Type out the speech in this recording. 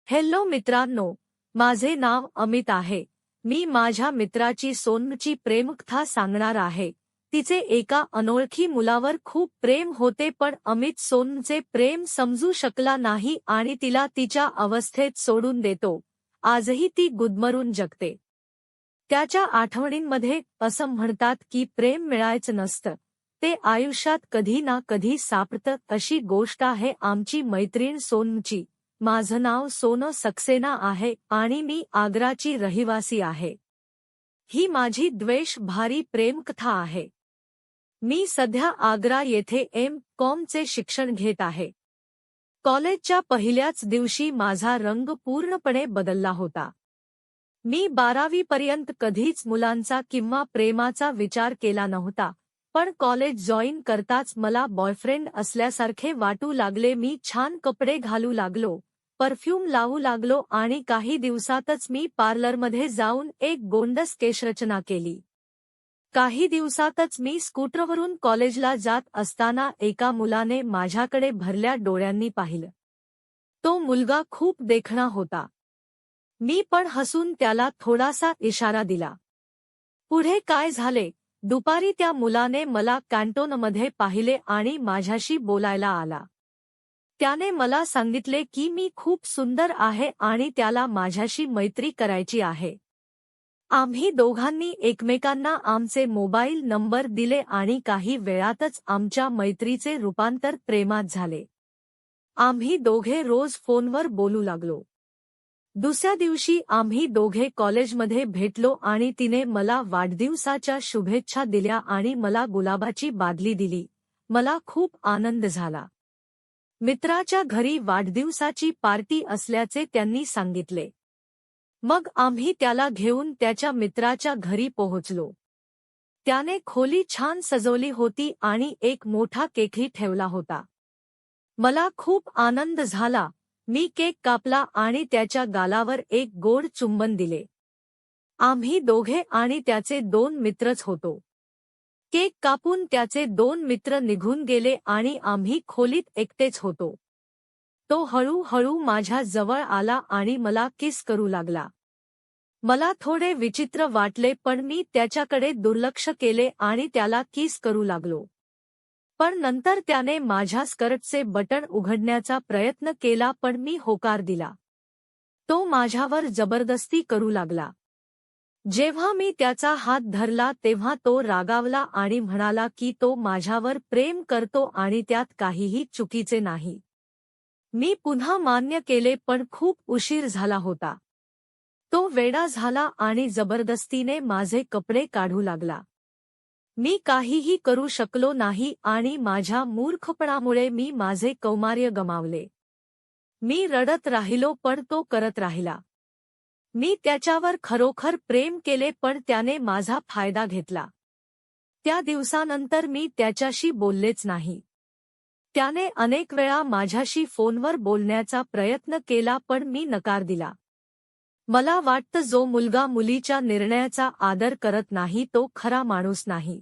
Hello मित्रांनो, माझे नाव अमित आहे. मी माझ्या मित्राची सोनमची प्रेमकथा सांगणार आहे. तिचे एका अनोळखी मुलावर खूप प्रेम होते, पण अमित सोनमचे प्रेम समजू शकला नाही आणि तिला तिच्या अवस्थेत सोडून देतो. आजही ती गुदमरून जगते. त्याच्या आठवणींमध्ये असं म्हणतात की प्रेम मिळायचं नसतं, ते आयुष्यात कधी ना कधी सापडतं. अशी गोष्ट आहे आमची मैत्रीण सोनमची. माझं नाव सोनम सक्सेना आहे आणि मी आग्राची रहिवासी आहे. ही माझी द्वेषभरी प्रेमकथा आहे. मी सध्या आग्रा येथे M.Com.चे शिक्षण घेत आहे. कॉलेजच्या पहिल्याच दिवशी माझा रंग पूर्णपणे बदलला होता. मी 12वी पर्यंत कधीच मुलांचा किंवा प्रेमाचा विचार केला नव्हता, पण कॉलेज जॉईन करताच मला बॉयफ्रेंड असल्यासारखे वाटू लागले. मी छान कपडे घालू लागलो, परफ्यूम लावू लागलो आणि काही दिवसातच मी पार्लरमध्ये जाऊन एक गोंडस केशरचना केली. काही दिवसातच मी स्कूटरवरून कॉलेजला जात असताना एका मुलाने माझ्याकडे भरल्या डोळ्यांनी पाहिलं. तो मुलगा खूप देखणा होता. मी पण हसून त्याला थोडासा इशारा दिला. पुढे काय झाले, दुपारी त्या मुलाने मला कॅन्टोनमध्ये पाहिले आणि माझ्याशी बोलायला आला. त्याने मला सांगितले की मी खूप सुंदर आहे आणि त्याला माझ्याशी मैत्री करायची आहे. आम्ही दोघांनी एकमेकांना आमचे मोबाईल नंबर दिले आणि काही वेळातच आमच्या मैत्रीचे रूपांतर प्रेमात झाले. आम्ही दोघे रोज फोनवर बोलू लागलो. दुसऱ्या दिवशी आम्ही दोघे कॉलेजमध्ये भेटलो आणि तिने मला वाढदिवसाच्या शुभेच्छा दिल्या आणि मला गुलाबाची बादली दिली. मला खूप आनंद झाला. मित्राच्या घरी वाढदिवसाची पार्टी असल्याचे त्यांनी सांगितले. मग आम्ही त्याला घेऊन त्याच्या मित्राच्या घरी पोहोचलो. त्याने खोली छान सजवली होती आणि एक मोठा केकही ठेवला होता. मला खूप आनंद झाला. मी केक कापला आणि त्याच्या गालावर एक गोड चुंबन दिले. आम्ही दोघे आणि त्याचे 2 मित्रच होतो. केक कापून त्याचे 2 मित्र निघून गेले आणि आम्ही खोलीत एकटेच होतो. तो हळूहळू माझ्या जवळ आला आणि मला किस करू लागला. मला थोडे विचित्र वाटले, पण मी त्याच्याकडे दुर्लक्ष केले आणि त्याला किस करू लागलो. पण नंतर त्याने माझ्या स्कर्टचे बटण उघडण्याचा प्रयत्न केला, पण मी होकार दिला. तो माझ्यावर जबरदस्ती करू लागला. जेव्हा मी त्याचा हात धरला तेव्हा तो रागावला आणि म्हणाला की तो माझ्यावर प्रेम करतो आणि त्यात काहीही चुकीचे नाही. मी पुन्हा मान्य केले, पण खूप उशीर झाला होता. तो वेडा झाला आणि जबरदस्तीने माझे कपडे काढू लागला. मी काहीही करू शकलो नाही आणि माझ्या मूर्खपणामुळे मी माझे कौमार्य गमावले. मी रडत राहिलो, पण तो करत राहिला. मी त्याच्यावर खरोखर प्रेम केले, पण त्याने माझा फायदा घेतला. त्या दिवसानंतर मी त्याच्याशी बोललेच नाही. त्याने अनेक वेळा माझ्याशी फोनवर बोलण्याचा प्रयत्न केला, पण मी नकार दिला. मला वाटतं जो मुलगा मुलीच्या निर्णयाचा आदर करत नाही तो खरा माणूस नाही.